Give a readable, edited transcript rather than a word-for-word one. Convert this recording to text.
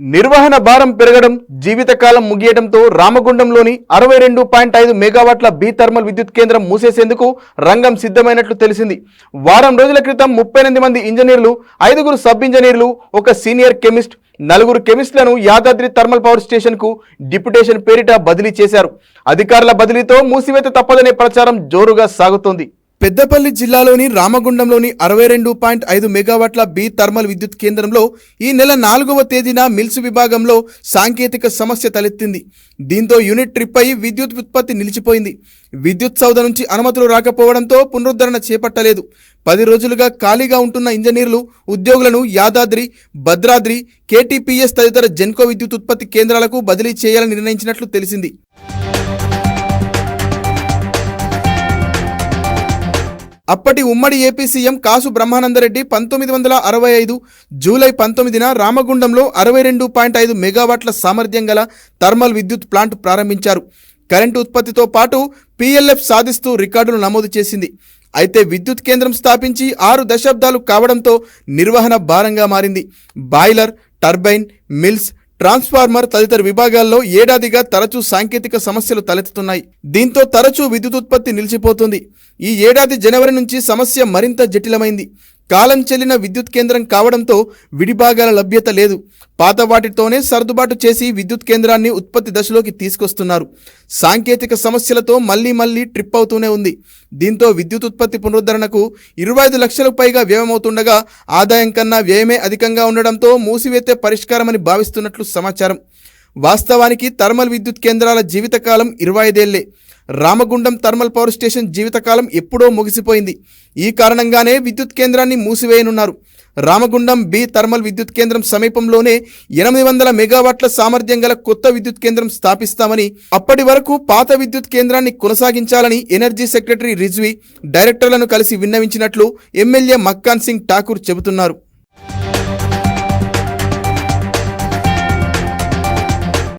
నిర్వహణ భారం పెరగడం, జీవితకాలం ముగియడంతో రామగుండంలోని 62.5 మెగావాట్ల బి థర్మల్ విద్యుత్ కేంద్రం మూసేసేందుకు రంగం సిద్ధమైనట్లు తెలిసింది. వారం రోజుల క్రితం 38 మంది ఇంజనీర్లు, 5 సబ్ ఇంజనీర్లు, ఒక సీనియర్ కెమిస్ట్, 4 కెమిస్టులను యాదాద్రి థర్మల్ పవర్ స్టేషన్ కు డిప్యుటేషన్ పేరిట బదిలీ చేశారు. అధికారుల బదిలీతో మూసివేత తప్పదనే ప్రచారం జోరుగా సాగుతోంది. పెద్దపల్లి జిల్లాలోని రామగుండంలోని 62.5 మెగావాట్ల బి థర్మల్ విద్యుత్ కేంద్రంలో ఈ నెల 4వ తేదీన మిల్స్ విభాగంలో సాంకేతిక సమస్య తలెత్తింది. దీంతో యూనిట్ ట్రిప్ అయి విద్యుత్ ఉత్పత్తి నిలిచిపోయింది. విద్యుత్ సౌధ నుంచి అనుమతులు రాకపోవడంతో పునరుద్ధరణ చేపట్టలేదు. 10 రోజులుగా ఖాళీగా ఉంటున్న ఇంజనీర్లు, ఉద్యోగులను యాదాద్రి, భద్రాద్రి, కేటీపీఎస్ తదితర జెన్కో విద్యుత్ ఉత్పత్తి కేంద్రాలకు బదిలీ చేయాలని నిర్ణయించినట్లు తెలిసింది. అప్పటి ఉమ్మడి ఏపీ సీఎం కాసు బ్రహ్మానందరెడ్డి 1965 జూలై 19న రామగుండంలో 62.5 మెగావాట్ల సామర్థ్యం గల థర్మల్ విద్యుత్ ప్లాంట్ ప్రారంభించారు. కరెంటు ఉత్పత్తితో పాటు PLF సాధిస్తూ రికార్డులు నమోదు చేసింది. అయితే విద్యుత్ కేంద్రం స్థాపించి 6 దశాబ్దాలు కావడంతో నిర్వహణ భారంగా మారింది. బాయిలర్, టర్బైన్, మిల్స్, ట్రాన్స్ఫార్మర్ తదితర విభాగాల్లో ఏడాదిగా తరచూ సాంకేతిక సమస్యలు తలెత్తుతున్నాయి. దీంతో తరచూ విద్యుత్ ఉత్పత్తి నిలిచిపోతుంది. ఈ ఏడాది జనవరి నుంచి సమస్య మరింత జటిలమైంది. కాలం చెల్లిన విద్యుత్ కేంద్రం కావడంతో విడిభాగాల లభ్యత లేదు. పాత వాటితోనే సర్దుబాటు చేసి విద్యుత్ కేంద్రాన్ని ఉత్పత్తి దశలోకి తీసుకొస్తున్నారు. సాంకేతిక సమస్యలతో మళ్లీ ట్రిప్ అవుతూనే ఉంది. దీంతో విద్యుత్ ఉత్పత్తి పునరుద్ధరణకు 25 లక్షలకు పైగా వ్యయమవుతుండగా ఆదాయం కన్నా వ్యయమే అధికంగా ఉండడంతో మూసివేతే పరిష్కారమని భావిస్తున్నట్లు సమాచారం. వాస్తవానికి థర్మల్ విద్యుత్ కేంద్రాల జీవితకాలం 25 ఏళ్లే. రామగుండం థర్మల్ పవర్ స్టేషన్ జీవితకాలం ఎప్పుడో ముగిసిపోయింది. ఈ కారణంగానే విద్యుత్ కేంద్రాన్ని మూసివేయనున్నారు. రామగుండం బి థర్మల్ విద్యుత్ కేంద్రం సమీపంలోనే 800 మెగావాట్ల సామర్థ్యం గల కొత్త విద్యుత్ కేంద్రం స్థాపిస్తామని, అప్పటి వరకు పాత విద్యుత్ కేంద్రాన్ని కొనసాగించాలని ఎనర్జీ సెక్రటరీ రిజ్వీ డైరెక్టర్లను కలిసి విన్నవించినట్లు ఎమ్మెల్యే మక్కాన్ సింగ్ ఠాకూర్ చెబుతున్నారు.